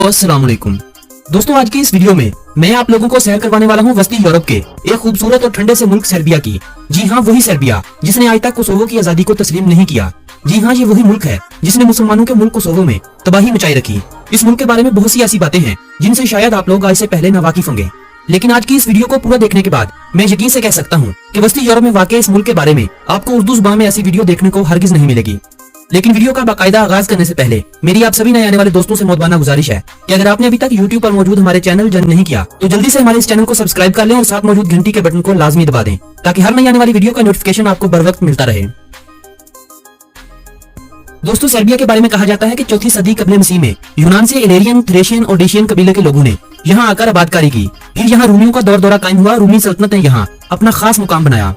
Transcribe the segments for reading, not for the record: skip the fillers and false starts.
अस्सलाम वालेकुम दोस्तों, आज की इस वीडियो में मैं आप लोगों को सैर करवाने वाला हूँ वस्ती यूरोप के एक खूबसूरत और ठंडे से मुल्क सर्बिया की। जी हाँ, वही सर्बिया जिसने आज तक कोसोवो की आजादी को तस्लीम नहीं किया। जी हाँ, ये वही मुल्क है जिसने मुसलमानों के मुल्क कोसोवो में तबाही मचाई रखी। इस मुल्क के बारे में बहुत सी ऐसी बातें हैं जिनसे शायद आप लोग आज से पहले नावाकिफ होंगे, लेकिन आज की इस वीडियो को पूरा देखने के बाद मैं यकीन से कह सकता हूँ कि वस्ती यूरोप में वाकई इस मुल्क के बारे में आपको उर्दू जुबान में ऐसी वीडियो देखने को हरगिज नहीं मिलेगी। लेकिन वीडियो का बाकायदा आगाज करने से पहले मेरी आप सभी नए आने वाले दोस्तों से मौजूदा गुजारिश है कि अगर आपने अभी तक YouTube पर मौजूद हमारे चैनल ज्वाइन नहीं किया तो जल्दी से हमारे इस चैनल को सब्सक्राइब कर लें और साथ मौजूद घंटी के बटन को लाजमी दबा दें ताकि हर नई आने वाली वीडियो का नोटिफिकेशन आपको बर वक्त मिलता रहे। दोस्तों, सर्बिया के बारे में कहा जाता है कि 4वीं सदी कबले मसीह में यूनान से इलेरियन, थ्रेशियन और डेशियन कबीले के लोगों ने यहाँ आकर आबादकारी की। फिर यहाँ रूमियों का दौर दौरा कायम हुआ। रूमी सल्तनत ने यहाँ अपना खास मुकाम बनाया।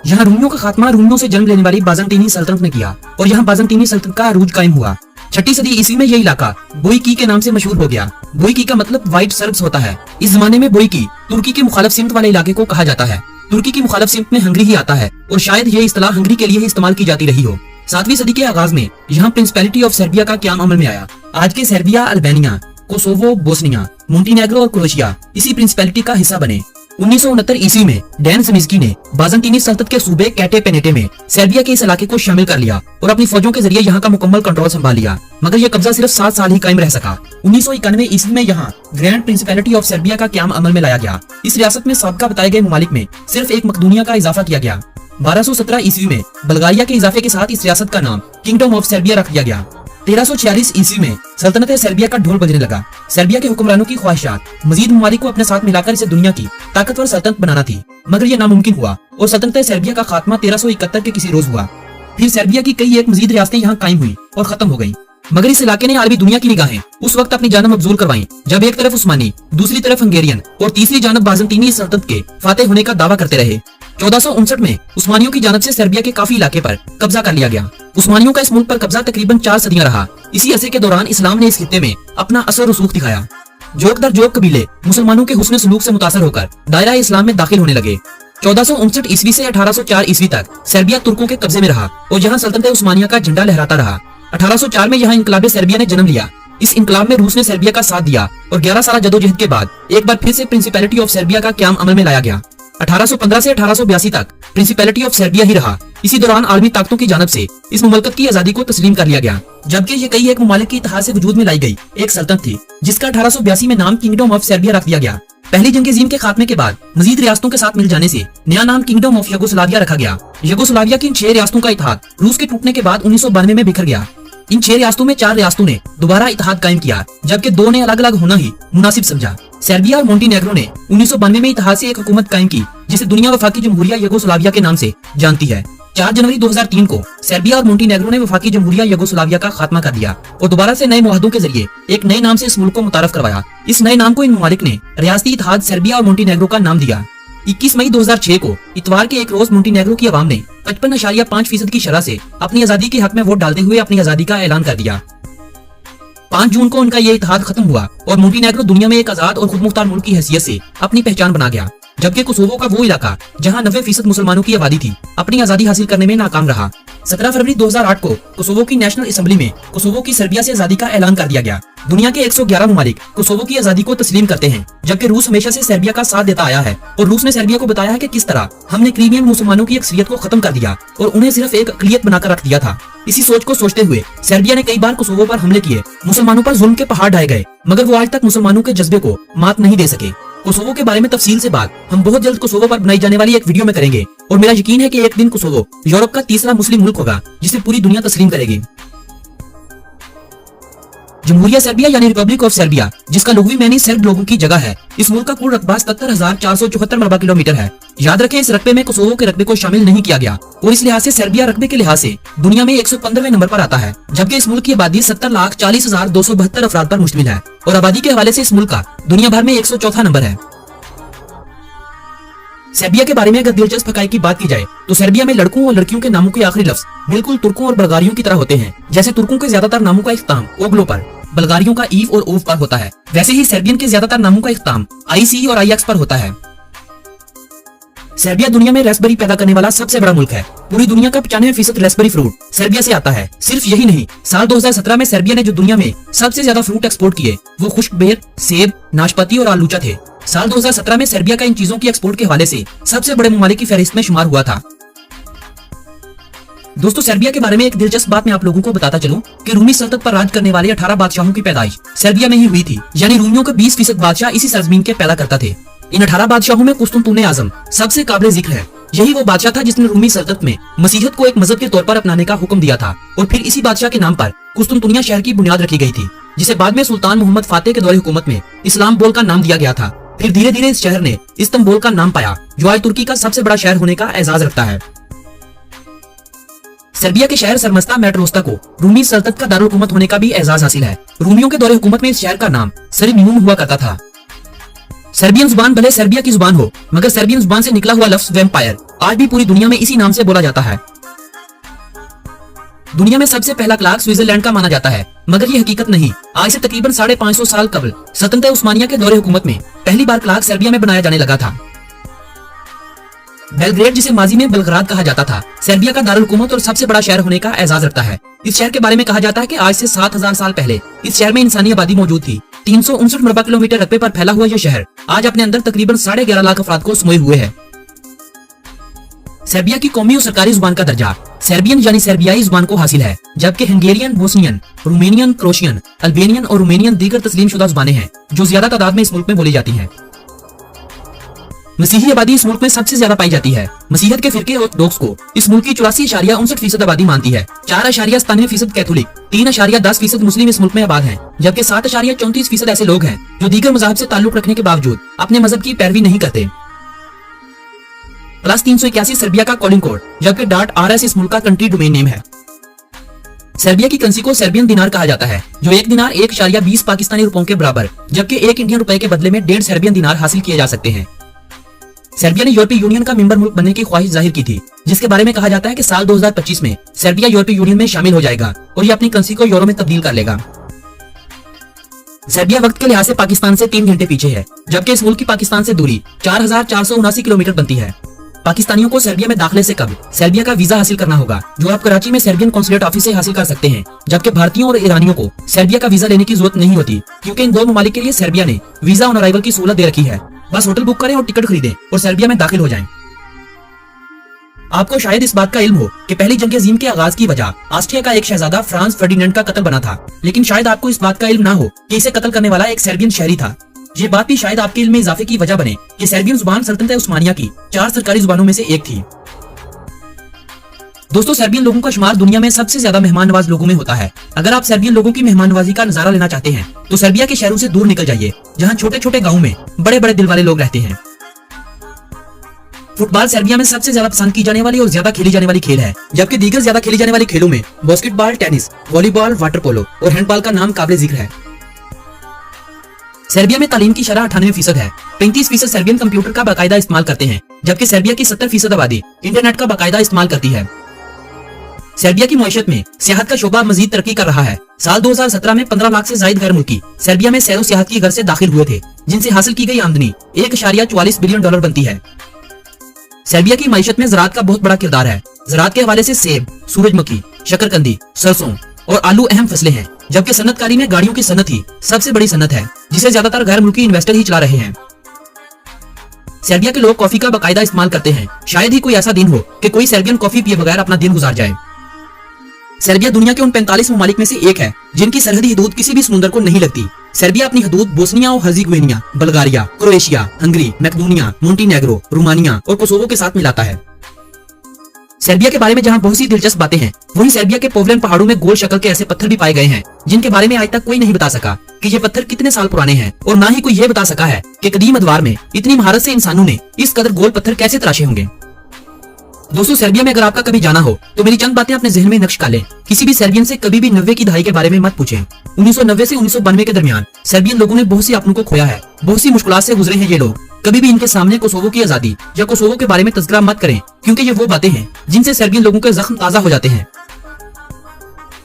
यहाँ रूमियों का खात्मा रूमियों से जन्म लेने वाली बाज़ंतीनी सल्तनत ने किया और यहाँ बाज़ंतीनी सल्तनत का अरूज कायम हुआ। 6वीं सदी ईस्वी में यह इलाका बोईकी के नाम से मशहूर हो गया। बोईकी का मतलब व्हाइट सर्ब्स होता है। इस जमाने में बोईकी तुर्की के मुखालिफ सिमत वाले इलाके को कहा जाता है। तुर्की की मुखालिफ सिमत में हंगरी ही आता है और शायद ये इस्तेलाह हंगरी के लिए ही इस्तेमाल की जाती रही हो। 7वीं सदी के आगाज में यहाँ प्रिंसिपैलिटी ऑफ सर्बिया का क्याम अमल में आया। आज के सर्बिया, अल्बानिया, कोसोवो, बोस्निया, मोंटीनेग्रो और क्रोएशिया इसी प्रिंसिपैलिटी का हिस्सा बने। 1969 ईस्वी में डैन समिस्की ने बाज़ंतीनी सल्तनत के सूबे कैटे पेनेटे में सर्बिया के इस इलाके को शामिल कर लिया और अपनी फौजों के जरिए यहाँ का मुकम्मल कंट्रोल संभाल लिया, मगर यह कब्जा सिर्फ 7 साल ही कायम रह सका। 1991 ईस्वी में यहाँ ग्रैंड प्रिंसिपैलिटी ऑफ सर्बिया का क्याम अमल में लाया गया। इस रियासत में साबका बताए गए ममालिक में सिर्फ एक मकदूनिया का इजाफा किया गया। 1217 ईस्वी में बल्गारिया के इजाफे के साथ इस रियासत का नाम किंगडम ऑफ सर्बिया रख दिया गया। 1346 ईस्वी में सल्तनत सर्बिया का ढोल बजने लगा। सर्बिया के हुक्मरानों की ख्वाहिशात मजीद ममालिक को अपने साथ मिलाकर इसे दुनिया की ताकतवर सल्तनत बनाना थी, मगर यह नामुमकिन हुआ और सल्तनत सर्बिया का खात्मा 1371 के किसी रोज हुआ। फिर सर्बिया की कई एक मजीद रियासतें यहाँ कायम हुई और खत्म हो गयी, मगर इस इलाके ने आलमी दुनिया की निगाहें उस वक्त अपनी जानब मबजूल करवाई जब एक तरफ उस्मानी, दूसरी तरफ हंगेरियन और तीसरी जानब बाज़ंतीनी सल्तनत के फातेह होने का दावा करते रहे। 1459 में उस्मानियों की जानब से सर्बिया के काफी इलाके पर कब्जा कर लिया गया। उस्मानियों का इस मुल्क पर कब्जा तकरीबन 4 सदियां रहा। इसी अरसे के दौरान इस्लाम ने इस खित्ते में अपना असर रसूख दिखाया। जोक दर जोक कबीले मुसलमानों के हुस्न सलूक से मुतासर होकर दायरा इस्लाम में दाखिल होने लगे। 1459 ईस्वी से 1804 ईस्वी तक सर्बिया तुर्कों के कब्जे में रहा और यहाँ सल्तनत उस्मानिया का झंडा लहराता रहा। 1804 में यहाँ इनकलाब सर्बिया ने जन्म लिया। इस इनकलाब में रूस ने सर्बिया का साथ दिया और 11 साल जदोजहद के बाद एक बार फिर से प्रिंसिपैलिटी ऑफ सर्बिया का क्याम अमल में लाया गया। 1815 से 1882 तक प्रिंसिपैलिटी ऑफ सर्बिया ही रहा। इसी दौरान आलमी ताकतों की जानब से इस मुमलकत की आजादी को तस्लीम कर लिया गया, जबकि ये कई एक ममालिक के इत्तेहाद से वजूद में लाई गई एक सल्तनत थी जिसका 1882 में नाम किंगडम ऑफ सर्बिया रख दिया गया। पहली जंग अज़ीम के खात्मे के बाद मजीद रियासतों के साथ मिल जाने से नया नाम किंगडम ऑफ यूगोस्लाविया रखा गया। यूगोस्लाविया की इन 6 रियासतों का इत्तेहाद रूस के टूटने के बाद 1992 में बिखर गया। इन 6 रियासतों में 4 रियासतों ने दोबारा इत्तेहाद कायम किया, जबकि 2 ने अलग अलग होना ही मुनासिब समझा। सर्बिया और मोंटीनेग्रो ने 1992 में इत्तेहाद से एक हुकूमत कायम की जिसे दुनिया वफाकी जमहूरिया यूगोस्लाविया के नाम से जानती है। 4 जनवरी 2003 को सर्बिया और मोंटीनेग्रो ने वफाकी जमहूरिया यूगोस्लाविया का खात्मा कर दिया और दोबारा से नए मुआहदों के जरिए एक नए नाम से इस मुल्क को मुतारफ करवाया। इस नए नाम को इन ममालिक ने रियासती इत्तेहाद सर्बिया और मोंटीनेग्रो का नाम दिया। 21 मई 2006 को इतवार के एक रोज मोंटीनेग्रो की आवाम ने 55.5% की शरह से अपनी आजादी के हक में वोट डालते हुए अपनी आजादी का ऐलान कर दिया। 5 जून को उनका ये इत्तेहाद खत्म हुआ और मोंटीनेग्रो दुनिया में एक आजाद और खुद मुख्तार मुल्क की हैसियत से अपनी पहचान बना गया, जबकि कोसोवो का वो इलाका जहां 90% मुसलमानों की आबादी थी अपनी आजादी हासिल करने में नाकाम रहा। 17 फरवरी 2008 को कोसोवो की नेशनल असेंबली में कोसोवो की सर्बिया से आजादी का ऐलान कर दिया गया। दुनिया के 111 ममालिक कोसोवो की आजादी को तस्लीम करते हैं, जबकि रूस हमेशा से सर्बिया का साथ देता आया है और रूस ने सर्बिया को बताया है कि किस तरह हमने क्रीमियन मुसलमानों की अक्सरियत को खत्म कर दिया और उन्हें सिर्फ एक अक़लियत बनाकर रख दिया था। इसी सोच को सोचते हुए सर्बिया ने कई बार कोसोवो पर हमले किए, मुसलमानों पर जुल्म के पहाड़ ढाए गए, मगर वो आज तक मुसलमानों के जज्बे को मात नहीं दे सके। कोसोवो के बारे में तफसील से बात हम बहुत जल्द कोसोवो पर बनाई जाने वाली एक वीडियो में करेंगे और मेरा यकीन है कि एक दिन कोसोवो यूरोप का तीसरा मुस्लिम मुल्क होगा जिसे पूरी दुनिया तस्लीम करेगी। जमहूरिया सर्बिया यानी रिपब्लिक ऑफ सर्बिया, जिसका लुग़वी मानी सर्ब लोगों की जगह है, इस मुल्क का कुल रकबा 77,474 मरबा किलोमीटर है। याद रखें, इस रकबे में कोसोवो के रकबे को शामिल नहीं किया गया और इस लिहाज से सर्बिया रकबे के लिहाज से दुनिया में 115वें नंबर पर आता है, जबकि इस मुल्क की आबादी 70,40,272 अफराद पर मुश्तमिल है और आबादी के हवाले से इस मुल्क का दुनिया भर में 104 नंबर है। सर्बिया के बारे में अगर दिलचस्प हकाइक की बात की जाए तो सर्बिया में लड़कों और लड़कियों के नामों के आखिरी लफ्ज बिल्कुल तुर्कों और बल्गारियों की तरह होते हैं। जैसे तुर्कों के ज्यादातर नामों का इख्तिताम ओग्लो पर, बल्गारियों का ईव और ओव पर होता है, वैसे ही सर्बियन के ज्यादातर नामों का इख्तिताम आईसी और आईएक्स पर होता है। सर्बिया दुनिया में रेस्पबेरी पैदा करने वाला सबसे बड़ा मुल्क है। पूरी दुनिया का 95% रेस्पबेरी फ्रूट सर्बिया से आता है। सिर्फ यही नहीं, साल 2017 में सर्बिया ने जो दुनिया में सबसे ज्यादा फ्रूट एक्सपोर्ट किए वो खुश्क बेर, सेब, नाशपाती और आलूचा थे। साल 2017 में सर्बिया का इन चीजों की एक्सपोर्ट के हवाले से सबसे बड़े ममालिक की फहरिस्त में शुमार हुआ था। दोस्तों, सर्बिया के बारे में एक दिलचस्प बात मैं आप लोगों को बताता चलूं कि रूमी सल्तनत पर राज करने वाले 18 बादशाहों की पैदाइश सर्बिया में ही हुई थी। यानी रूमियों के 20% बादशाह इसी सरजमीन के पैदा करता थे। इन 18 बादशाहों में कुस्तुनतुन आजम सबसे काबिल जिक्र है। यही वो बादशाह था जिसने रूमी सल्तनत में मसीहत को एक मजहब के तौर पर अपनाने का हुक्म दिया था और फिर इसी बादशाह के नाम पर कुस्तुनतुनिया शहर की बुनियाद रखी गई थी, जिसे बाद में सुल्तान मोहम्मद फातेह के दौरे हुकूमत में इस्लामबोल का नाम दिया गया था। फिर धीरे धीरे इस शहर ने इस्तंबुल का नाम पाया, जो आज तुर्की का सबसे बड़ा शहर होने का एजाज रखता है। सर्बिया के शहर सरमस्ता मेट्रोस्ता को रूमी सल्तनत का दारुल हुकूमत होने का भी एजाज हासिल है। रूमियों के दौरे हुकूमत में इस शहर का नाम सरिम्यूम हुआ करता था। सर्बियन जुबान भले सर्बिया की जुबान हो, मगर सर्बियन जुबान से निकला हुआ लफ्ज वैम्पायर आज भी पूरी दुनिया में इसी नाम से बोला जाता है। दुनिया में सबसे पहला क्लार्क स्विट्जरलैंड का माना जाता है, मगर ये हकीकत नहीं। आज से तकरीबन 550 साल कबल सल्तनत उस्मानिया के दौरे हुकूमत में पहली बार क्लार्क सर्बिया में बनाया जाने लगा था। बेलग्रेड, जिसे माजी में बलग्राद कहा जाता था, सर्बिया का दारुल हुकूमत और सबसे बड़ा शहर होने का एजाज रखता है। इस शहर के बारे में कहा जाता है कि आज से 7000 साल पहले इस शहर में इंसानी आबादी मौजूद थी। 359 मरबा किलोमीटर रकबे पर फैला हुआ यह शहर आज अपने अंदर तकरीबन 11.5 लाख अफराद को समोए हुए है। सर्बिया की कौमी और सरकारी जुबान का दर्जा सर्बियन यानी सर्बियाई जुबान को हासिल है, जबकि Hungarian, Bosnian, Romanian, Croatian, Albanian और रोमेनियन दीगर तस्लीम शुदा जुबानें हैं जो ज्यादा तादाद में इस मुल्क में बोली जाती हैं। मसीही आबादी इस मुल्क में सबसे ज्यादा पाई जाती है। मसीहत के फिरके ऑर्थोडॉक्स को इस मुल्क की 84.59% आबादी मानती है। 4.97% कैथोलिक, 3.10% मुस्लिम इस मुल्क में आबाद हैं, जबकि 7.34% ऐसे लोग हैं जो दीगर मज़ाहब से ताल्लुक रखने के बावजूद अपने मजहब की पैरवी नहीं करते। +381 सर्बिया का कॉलिंग कोड, जबकि .rs इस मुल्क का कंट्री डोमेन नेम है। सर्बिया की करेंसी को सर्बियन दिनार कहा जाता है, जो एक दिनार 1.20 पाकिस्तानी रुपयों के बराबर, जबकि एक इंडियन रुपए के बदले में 1.5 सर्बियन दिनार हासिल किए जा सकते हैं। सर्बिया ने यूरोपीय यूनियन का मेंबर मुल्क बनने की ख्वाहिश जाहिर की थी, जिसके बारे में कहा जाता है कि साल 2025 में सर्बिया यूरोपीय यूनियन में शामिल हो जाएगा और ये अपनी करेंसी को यूरो में तब्दील कर लेगा। सर्बिया वक्त के लिहाज से पाकिस्तान से 3 घंटे पीछे है, जबकि इस मुल्क की पाकिस्तान से दूरी 4479 किलोमीटर बनती है। पाकिस्तानियों को सर्बिया में दाखिले से कबल सर्बिया का वीजा हासिल करना होगा, जो आप कराची में सर्बियन कॉन्सुलेट ऑफिस से हासिल कर सकते हैं, जबकि भारतीयों और ईरानियों को सर्बिया का वीजा लेने की जरूरत नहीं होती, क्योंकि इन दो ममालिक के लिए सर्बिया ने वीजा ऑन अराइवल की सहूलत दे रखी है। बस होटल बुक करें और टिकट खरीदें और सर्बिया में दाखिल हो जाएं। आपको शायद इस बात का इल्म हो कि पहली जंग अजीम के आगाज की वजह ऑस्ट्रिया का एक शहजादा फ्रांस फर्डिनेंड का कत्ल बना था, लेकिन शायद आपको इस बात का इल्म ना हो कि इसे कत्ल करने वाला एक सर्बियन शहरी था। ये बात भी शायद आपके इल्म में इजाफे की वजह बने कि सर्बियन जुबान सल्तनत उस्मानिया की 4 सरकारी जुबानों में से एक थी। दोस्तों, सर्बियन लोगों का शुमार दुनिया में सबसे ज्यादा मेहमान नवाज लोगों में होता है। अगर आप सर्बियन लोगों की मेहमान नवाजी का नजारा लेना चाहते हैं तो सर्बिया के शहरों से दूर निकल जाइए, जहां छोटे छोटे गाँव में बड़े बड़े दिल वाले लोग रहते हैं। फुटबॉल सर्बिया में सबसे ज्यादा पसंद की जाने वाली और ज्यादा खेली जाने वाली खेल है, जबकि दीगर ज्यादा खेली जाने वाली खेलों में basketball, tennis, volleyball, water polo और हैंडबॉल का नाम काबिल जिक्र है। सर्बिया में तालीम की शरह 98% है। 35% सर्बियन कंप्यूटर का बाकायदा इस्तेमाल करते हैं, जबकि सर्बिया की 70% आबादी इंटरनेट का बाकायदा इस्तेमाल करती है। सर्बिया की मईशत में सियाहत का शोबा मजीद तरक्की कर रहा है। साल 2017 में 15 लाख से ज्यादा गैर मुल्की सर्बिया में सैरो सियाहत की गर्ज से दाखिल हुए थे, जिनसे हासिल की गई आमदनी $1.44 बिलियन बनती है। सर्बिया की मईशत में ज़राअत का बहुत बड़ा किरदार है। ज़राअत के हवाले से सेब, सूरजमुखी, शकरकंदी, सरसों और आलू अहम फसलें हैं, जबकि सनतकारी में गाड़ियों की सनत ही सबसे बड़ी सनत है, जिसे ज्यादातर गैर मुल्की इन्वेस्टर ही चला रहे हैं। सर्बिया के लोग कॉफी का बाकायदा इस्तेमाल करते हैं। शायद ही कोई ऐसा दिन हो कि कोई सर्बियन कॉफी पिए बगैर अपना दिन गुजार जाए। सर्बिया दुनिया के उन 45 ममालिक में से एक है जिनकी सरहदी हदूद किसी भी समुद्र को नहीं लगती। सर्बिया अपनी हदूद बोस्निया और Herzegovina, Bulgaria, Croatia, Hungary, Macedonia, मोंटीनेग्रो, Romania और कोसोवो के साथ मिलाता है। सर्बिया के बारे में जहां बहुत सी दिलचस्प बातें हैं, वहीं सर्बिया के पोवलेन पहाड़ों में गोल शक्ल के ऐसे पत्थर भी पाए गए हैं जिनके बारे में आज तक कोई नहीं बता सका कि ये पत्थर कितने साल पुराने हैं, और ना ही कोई ये बता सका है कि कदीम अदवार में इतनी महारत से इंसानों ने इस कदर गोल पत्थर कैसे तराशे होंगे। दोस्तों, सर्बिया में अगर आपका कभी जाना हो तो मेरी चंद बातें अपने जहन में नक्श कर लें। किसी भी सर्बियन से कभी भी 90 की दहाई के बारे में मत पूछें। 1990 से 1992 के दरमियान सर्बियन लोगों ने बहुत सी अपनों को खोया है, बहुत सी मुश्किलात से गुजरे हैं ये लोग। कभी भी इनके सामने कोसोवो की आजादी या कोसोवो के बारे में तज़किरा मत करें, क्योंकि ये वो बातें हैं जिनसे सर्बियन लोगों के जख्म ताज़ा हो जाते हैं।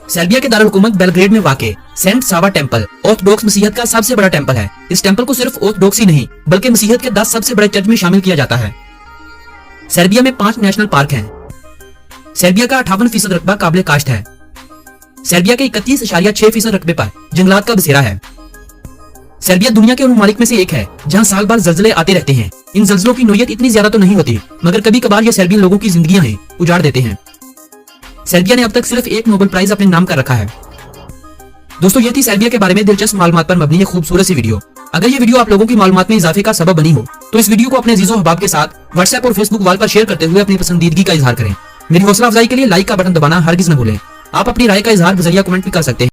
सर्बिया के दारुल हुकूमत बेलग्रेड में वाक़े सेंट सावा टेम्पल ऑर्थोडॉक्स मसीहत का सबसे बड़ा टेम्पल है। इस टेम्पल को सिर्फ ऑर्थोडॉक्स ही नहीं बल्कि मसीहत के 10 सबसे बड़े चर्च में शामिल किया जाता है। सर्बिया में 5 नेशनल पार्क हैं। सर्बिया का 58% रकबा काबिल काश्त है। सर्बिया के 31.6% रकबे पर जंगलात का बसेरा है। सर्बिया दुनिया के उन ममालिक में से एक है जहां साल भर जल्जले आते रहते हैं। इन जल्जलों की नोयत इतनी ज्यादा तो नहीं होती, मगर कभी कभार ये सर्बियन लोगों की जिंदगियां हैं उजाड़ देते हैं। सर्बिया ने अब तक सिर्फ 1 नोबेल प्राइज अपने नाम कर रखा है। दोस्तों, ये थी सर्बिया के बारे में दिलचस्प मालूमात पर मबनी ये खूबसूरत सी वीडियो। अगर ये वीडियो आप लोगों की मालूमात में इजाफे का सबब बनी हो तो इस वीडियो को अपने अजीजों अहबाब के साथ व्हाट्सएप और फेसबुक वॉल पर शेयर करते हुए अपनी पसंदीदगी का इजहार करें। मेरी हौसला अफजाई के लिए लाइक का बटन दबाना हरगिज न भूलें। आप अपनी राय का इजहार बजरिया कमेंट भी कर सकते हैं।